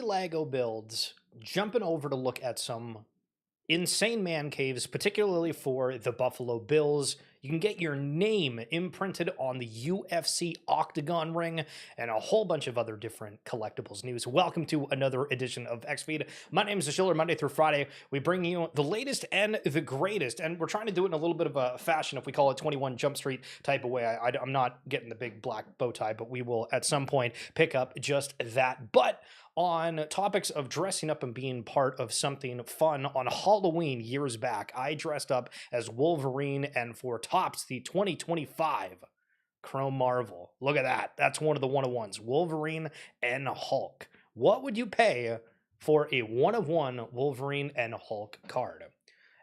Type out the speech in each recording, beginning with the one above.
Lego builds, jumping over to look at some insane man caves, particularly for the Buffalo Bills. You can get your name imprinted on the UFC Octagon ring and a whole bunch of other different collectibles news. Welcome to another edition of XFeed. My name is Schiller. Monday through Friday, we bring you the latest and the greatest, and we're trying to do it in a little bit of a fashion, if we call it 21 Jump Street type of way. I'm not getting the big black bow tie, but we will at some point pick up just that. But on topics of dressing up and being part of something fun, on Halloween years back, I dressed up as Wolverine, and for tops, the 2025 Chrome Marvel. Look at that. That's one of the one-of-ones. Wolverine and Hulk. What would you pay for a one-of-one Wolverine and Hulk card?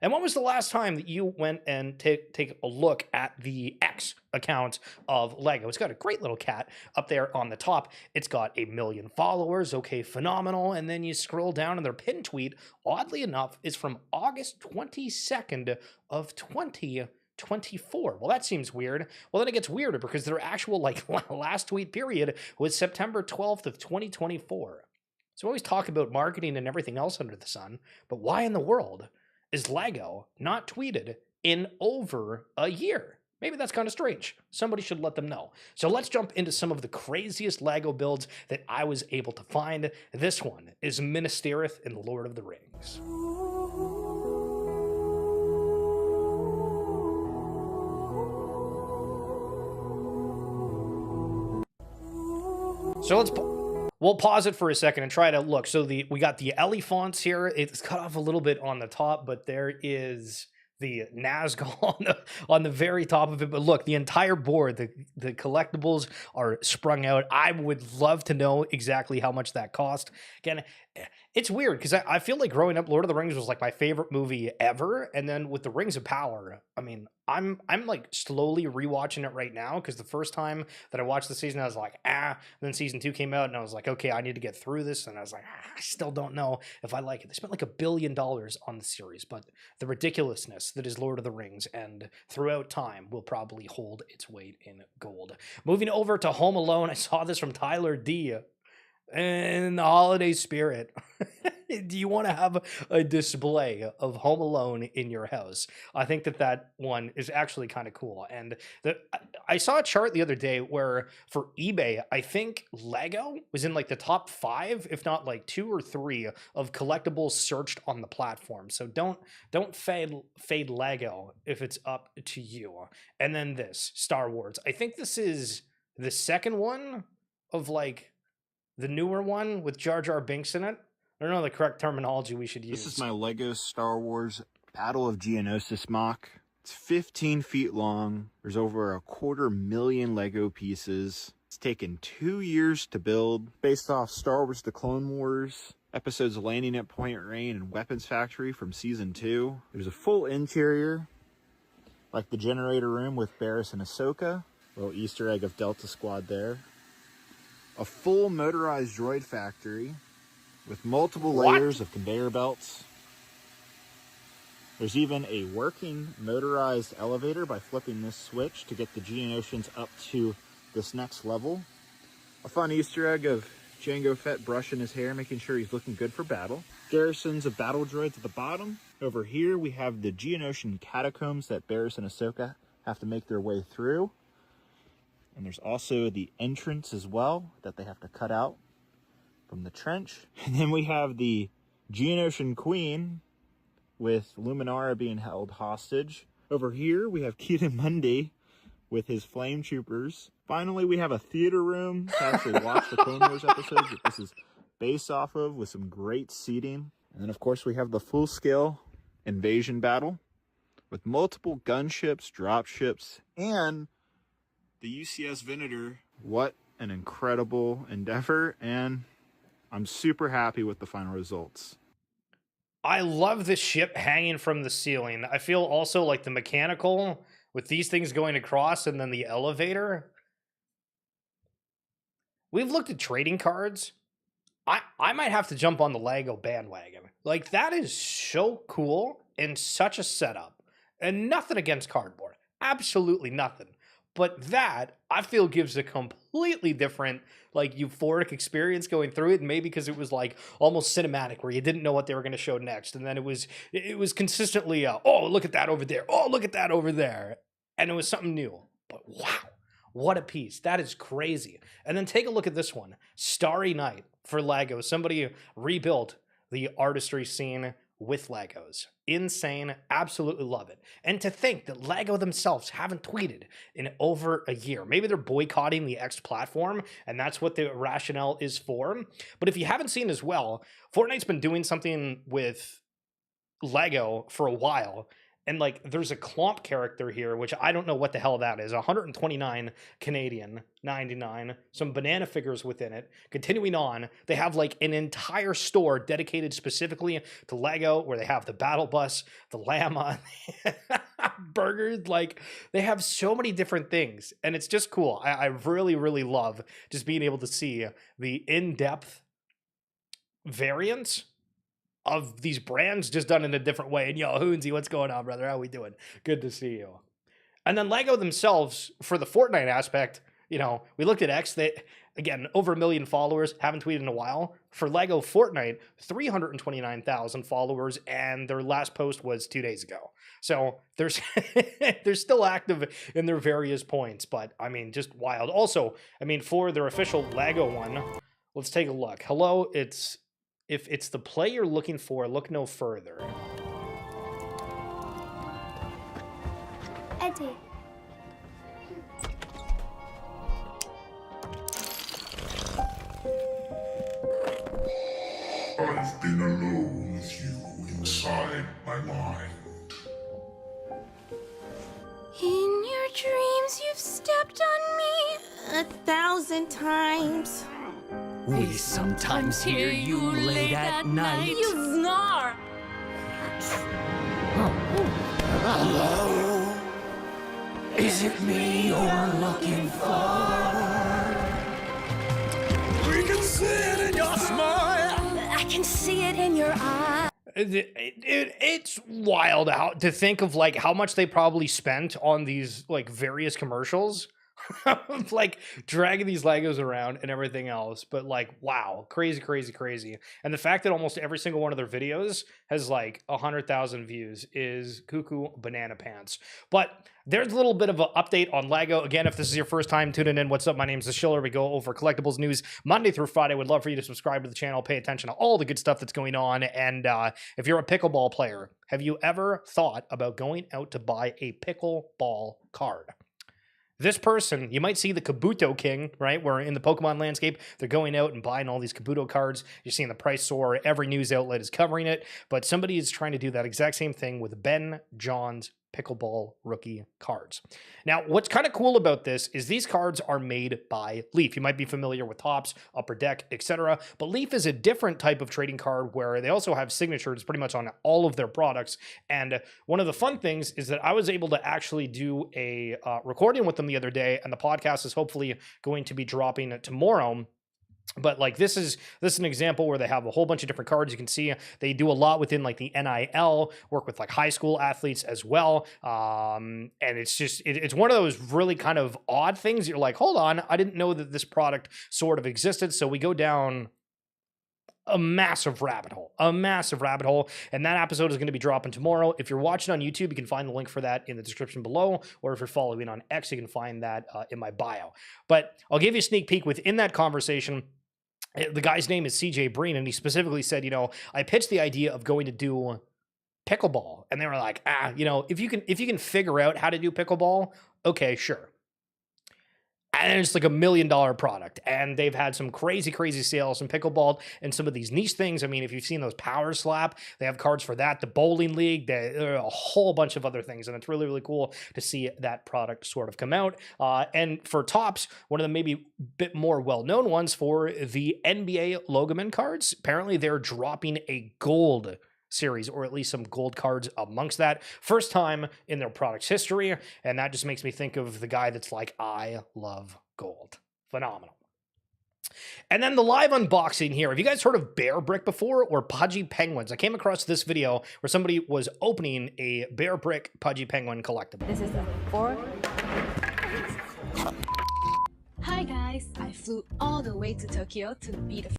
And when was the last time that you went and take a look at the X account of Lego? It's got a great little cat up there on the top. It's got 1 million followers. Okay, phenomenal. And then you scroll down and their pin tweet, oddly enough, is from August 22nd of 2024. Well, that seems weird. Well, then it gets weirder because their actual last tweet period was September 12th of 2024. So we always talk about marketing and everything else under the sun, but why in the world is Lego not tweeted in over a year? Maybe that's kind of strange. Somebody should let them know. So let's jump into some of the craziest Lego builds that I was able to find. This one is Minas Tirith in The Lord of the Rings. So we'll pause it for a second and try to look. So we got the Ellie fonts here. It's cut off a little bit on the top, but there is the Nazgul on the very top of it. But look, the entire board, the collectibles are sprung out. I would love to know exactly how much that cost. Again, it's weird because I feel like growing up, Lord of the Rings was like my favorite movie ever. And then with the Rings of Power, I mean, I'm like slowly rewatching it right now because the first time that I watched the season, I was like, And then season 2 came out and I was like, okay, I need to get through this. And I was like, I still don't know if I like it. They spent like $1 billion on the series, but the ridiculousness that is Lord of the Rings and throughout time will probably hold its weight in gold. Moving over to Home Alone, I saw this from Tyler D. In the holiday spirit, do you want to have a display of Home Alone in your house? I think that one is actually kind of cool. And I saw a chart the other day where for eBay, I think Lego was in like the top 5, if not like 2 or 3 of collectibles searched on the platform. So don't fade Lego if it's up to you. And then this Star Wars. I think this is the second one of like the newer one with Jar Jar Binks in it. I don't know the correct terminology we should use. This is my Lego Star Wars Battle of Geonosis mock. It's 15 feet long. There's over 250,000 Lego pieces. It's taken 2 years to build. Based off Star Wars The Clone Wars episodes Landing at Point Rain and Weapons Factory from Season 2. There's a full interior, like the generator room with Barriss and Ahsoka. Little Easter egg of Delta Squad there. A full motorized droid factory with multiple layers of conveyor belts. There's even a working motorized elevator by flipping this switch to get the Geonosians up to this next level. A fun Easter egg of Jango Fett brushing his hair, making sure he's looking good for battle. Garrisons of battle droids at the bottom. Over here we have the Geonosian catacombs that Barriss and Ahsoka have to make their way through. And there's also the entrance as well that they have to cut out from the trench. And then we have the Geonosian Queen with Luminara being held hostage. Over here we have Ki-Adi-Mundi with his flame troopers. Finally, we have a theater room to actually watch the Clone Wars episodes that this is based off of, with some great seating. And then of course we have the full-scale invasion battle with multiple gunships, dropships, and the UCS Venator. What an incredible endeavor, and I'm super happy with the final results. I love the ship hanging from the ceiling. I feel also like the mechanical with these things going across and then the elevator. We've looked at trading cards. I might have to jump on the Lego bandwagon. Like, that is so cool and such a setup. And nothing against cardboard. Absolutely nothing. But that, I feel, gives a completely different, like, euphoric experience going through it. Maybe because it was, like, almost cinematic, where you didn't know what they were going to show next. And then it was consistently, oh, look at that over there. Oh, look at that over there. And it was something new. But wow, what a piece. That is crazy. And then take a look at this one. Starry Night for LEGO. Somebody rebuilt the artistry scene with Legos. Insane. Absolutely love it. And to think that LEGO themselves haven't tweeted in over a year. Maybe they're boycotting the X platform, and that's what the rationale is for. But if you haven't seen as well, Fortnite's been doing something with LEGO for a while. And like, there's a Clomp character here, which I don't know what the hell that is. 129 Canadian, 99. Some banana figures within it. Continuing on, they have like an entire store dedicated specifically to LEGO, where they have the battle bus, the llama, burgers. Like, they have so many different things, and it's just cool. I really, really love just being able to see the in-depth variants of these brands just done in a different way. And yo, Hoonsy, what's going on, brother? How we doing? Good to see you. And then LEGO themselves, for the Fortnite aspect, you know, we looked at X. They, again, over 1 million followers, haven't tweeted in a while. For LEGO Fortnite, 329,000 followers, and their last post was 2 days ago. So there's they're still active in their various points, but I mean, just wild. Also, I mean, for their official LEGO one, let's take a look. Hello, if it's the play you're looking for, look no further. Eddie. I've been alone with you inside my mind. In your dreams, you've stepped on me 1,000 times. We sometimes hear you late at night. You snore. Hello? Is it me you're looking for? We can see it in your smile. I can see it in your eyes. It's wild out to think of like how much they probably spent on these like various commercials. Like dragging these Legos around and everything else, but like, wow, crazy, crazy, crazy. And the fact that almost every single one of their videos has like 100,000 views is cuckoo banana pants. But there's a little bit of an update on LEGO. Again, if this is your first time tuning in, what's up? My name's The Schiller. We go over collectibles news Monday through Friday. Would love for you to subscribe to the channel, pay attention to all the good stuff that's going on. And if you're a pickleball player, have you ever thought about going out to buy a pickleball card? This person, you might see the Kabuto King, right? Where in the Pokemon landscape, they're going out and buying all these Kabuto cards. You're seeing the price soar. Every news outlet is covering it. But somebody is trying to do that exact same thing with Ben John's Pickleball rookie cards. Now, what's kind of cool about this is these cards are made by Leaf. You might be familiar with Topps, Upper Deck, etc. But Leaf is a different type of trading card where they also have signatures pretty much on all of their products. And one of the fun things is that I was able to actually do a recording with them the other day, and the podcast is hopefully going to be dropping tomorrow. But like this is an example where they have a whole bunch of different cards. You can see they do a lot within like the NIL, work with like high school athletes as well. And it's just it's one of those really kind of odd things. You're like, hold on, I didn't know that this product sort of existed. So we go down a massive rabbit hole. And that episode is going to be dropping tomorrow. If you're watching on YouTube, you can find the link for that in the description below, or if you're following on X, you can find that in my bio. But I'll give you a sneak peek within that conversation. The guy's name is CJ Breen, and he specifically said, you know, I pitched the idea of going to do pickleball, and they were like, you know, if you can figure out how to do pickleball, okay, sure. And it's like $1 million product, and they've had some crazy, crazy sales in pickleball and some of these niche things. I mean, if you've seen those Power Slap, they have cards for that. The bowling league, there are a whole bunch of other things, and it's really, really cool to see that product sort of come out. And for Topps, one of the maybe bit more well-known ones for the NBA Logoman cards. Apparently, they're dropping a gold series, or at least some gold cards amongst that. First time in their product's history, and that just makes me think of the guy that's like, I love gold. Phenomenal. And then the live unboxing here. Have you guys heard of Bear Brick before, or Pudgy Penguins? I came across this video where somebody was opening a Bear Brick Pudgy Penguin collectible. This is the 4. Hi guys, I flew all the way to Tokyo to be the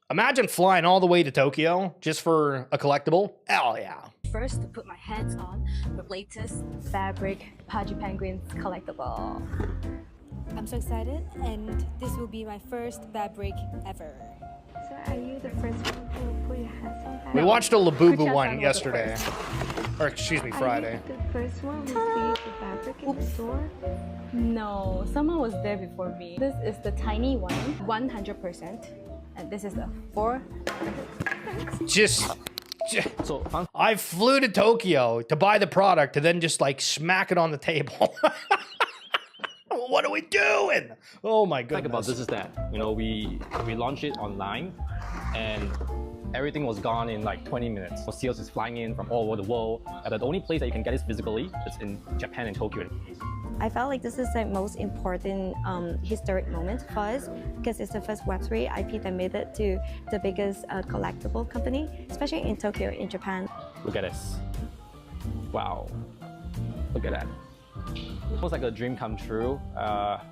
Imagine flying all the way to Tokyo just for a collectible. Hell yeah. first to put my hands on the latest fabric Pudgy Penguins collectible. I'm so excited, and this will be my first fabric ever. So are you the first one to put your hands on that? We watched a Labubu Kucha-san one was the yesterday. Or excuse me, Friday. Are you the first one who sees the fabric in the store? No, someone was there before me. This is the tiny one, 100%. And this is the 4. I flew to Tokyo to buy the product and then just like smack it on the table. What are we doing? Oh my goodness. Like about this is that, you know, we launched it online and everything was gone in like 20 minutes. Sales is flying in from all over the world. And the only place that you can get it physically is in Japan and Tokyo. I felt like this is the most important historic moment for us because it's the first Web3 IP that made it to the biggest collectible company, especially in Tokyo, in Japan. Look at this. Wow. Look at that. It was like a dream come true,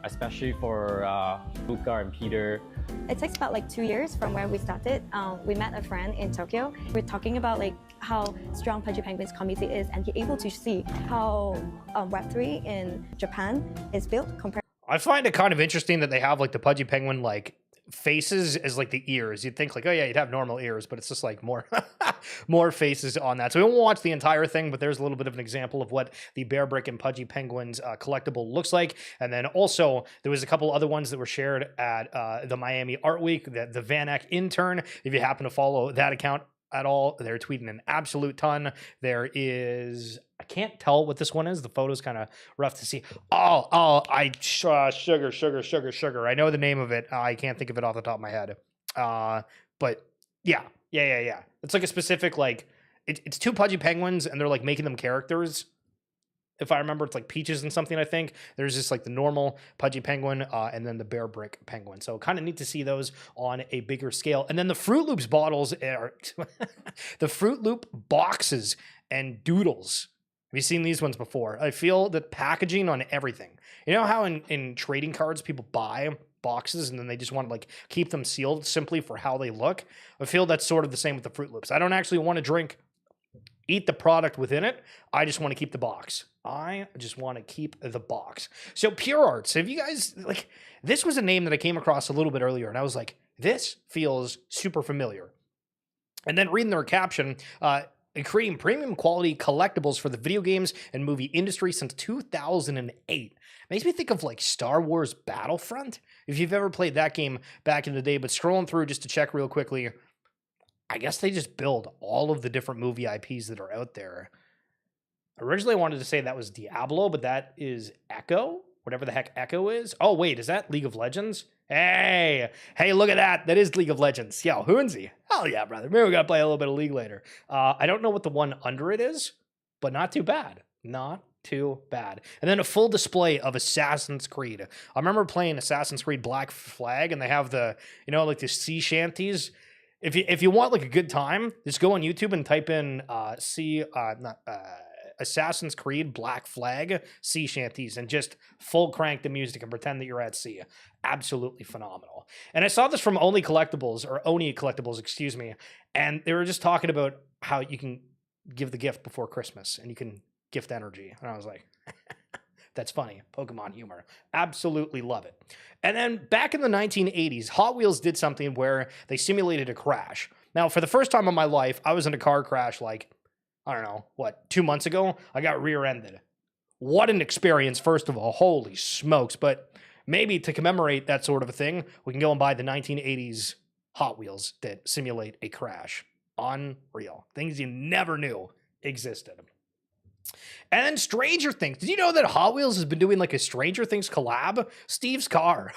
especially for Luca and Peter. It takes about like 2 years from where we started. We met a friend in Tokyo. We're talking about like how strong Pudgy Penguins community is, and he able to see how Web3 in Japan is built compared. I find it kind of interesting that they have like the Pudgy Penguin like faces as like the ears. You'd think like, oh yeah, you'd have normal ears, but it's just like more more faces on that. So we won't watch the entire thing, but there's a little bit of an example of what the Bear Brick and Pudgy Penguins collectible looks like. And then also there was a couple other ones that were shared at the Miami Art Week, the Van Eck Intern. If you happen to follow that account at all, they're tweeting an absolute ton. There is, I can't tell what this one is. The photo's kind of rough to see. Sugar. I know the name of it. I can't think of it off the top of my head. But yeah. It's like a specific, like, it's 2 Pudgy Penguins and they're like making them characters. If I remember, it's like Peaches and something, I think. There's just like the normal Pudgy Penguin and then the Bear Brick Penguin. So kind of neat to see those on a bigger scale. And then the Froot Loops bottles are the Froot Loop boxes and Doodles. Have you seen these ones before? I feel that packaging on everything. You know how in trading cards people buy boxes and then they just want to like keep them sealed simply for how they look? I feel that's sort of the same with the Froot Loops. I don't actually want to eat the product within it. I just want to keep the box. I just want to keep the box. So Pure Arts, have you guys, like, this was a name that I came across a little bit earlier and I was like, this feels super familiar. And then reading their caption, creating premium quality collectibles for the video games and movie industry since 2008. Makes me think of like Star Wars Battlefront, if you've ever played that game back in the day. But scrolling through just to check real quickly, I guess they just build all of the different movie IPs that are out there. Originally, I wanted to say that was Diablo, but that is Echo, whatever the heck Echo is. Oh, wait, is that League of Legends? Hey, look at that. That is League of Legends. Yo, Hoonsy. Hell yeah, brother. Maybe we got to play a little bit of League later. I don't know what the one under it is, but not too bad. Not too bad. And then a full display of Assassin's Creed. I remember playing Assassin's Creed Black Flag, and they have the, you know, like the sea shanties. If you want like a good time, just go on YouTube and type in Assassin's Creed Black Flag sea shanties and just full crank the music and pretend that you're at sea. Absolutely phenomenal. And I saw this from Oni Collectibles, excuse me, and they were just talking about how you can give the gift before Christmas and you can gift energy. And I was like, that's funny. Pokemon humor. Absolutely love it. And then back in the 1980s, Hot Wheels did something where they simulated a crash. Now, for the first time in my life, I was in a car crash like, I don't know, 2 months ago? I got rear-ended. What an experience, first of all. Holy smokes. But maybe to commemorate that sort of a thing, we can go and buy the 1980s Hot Wheels that simulate a crash. Unreal. Things you never knew existed. And then Stranger Things. Did you know that Hot Wheels has been doing like a Stranger Things collab? Steve's car.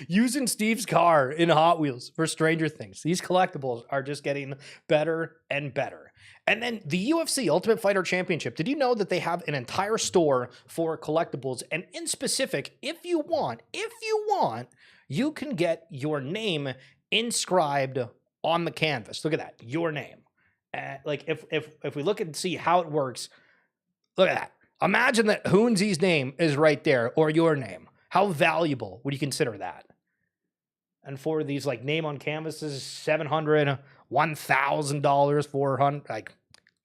Using Steve's car in Hot Wheels for Stranger Things. These collectibles are just getting better and better. And then the UFC Ultimate Fighter Championship. Did you know that they have an entire store for collectibles? And in specific, if you want, you can get your name inscribed on the canvas. Look at that, your name. Like if we look and see how it works, look at that. Imagine that Hoonsy's name is right there, or your name. How valuable would you consider that? And for these like name on canvases, $700, $1,000, $400, like,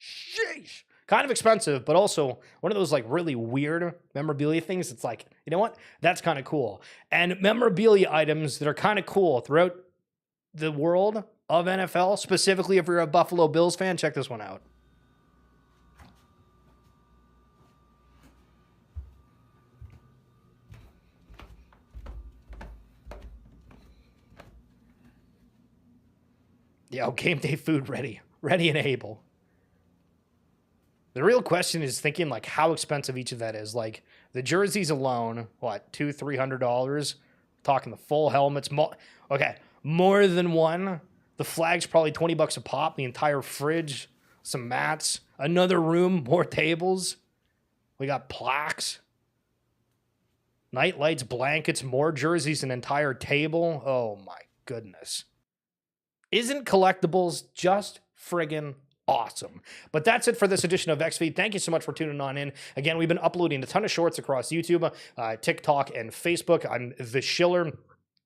sheesh. Kind of expensive, but also one of those like really weird memorabilia things. It's like, you know what? That's kind of cool. And memorabilia items that are kind of cool throughout the world of NFL, specifically if you're a Buffalo Bills fan, check this one out. Yo, game day food ready and able. The real question is thinking like how expensive each of that is. Like the jerseys alone, what, $200-$300? Talking the full helmets. Okay, more than one. The flag's probably $20 a pop. The entire fridge, some mats, another room, more tables. We got plaques, night lights, blankets, more jerseys, an entire table. Oh my goodness. Isn't Collectibles just friggin' awesome? But that's it for this edition of XFeed. Thank you so much for tuning on in. Again, we've been uploading a ton of shorts across YouTube, TikTok, and Facebook. I'm The Schiller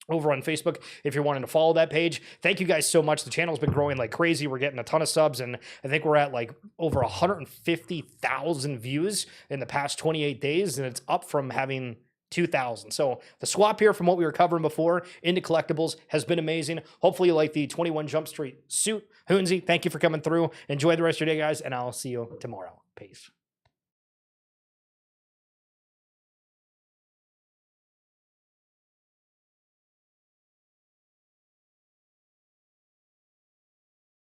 over on Facebook if you're wanting to follow that page. Thank you guys so much. The channel's been growing like crazy. We're getting a ton of subs, and I think we're at like over 150,000 views in the past 28 days, and it's up from having 2,000. So the swap here from what we were covering before into Collectibles has been amazing. Hopefully you like the 21 Jump Street suit. Hoonsy, thank you for coming through. Enjoy the rest of your day, guys, and I'll see you tomorrow. Peace.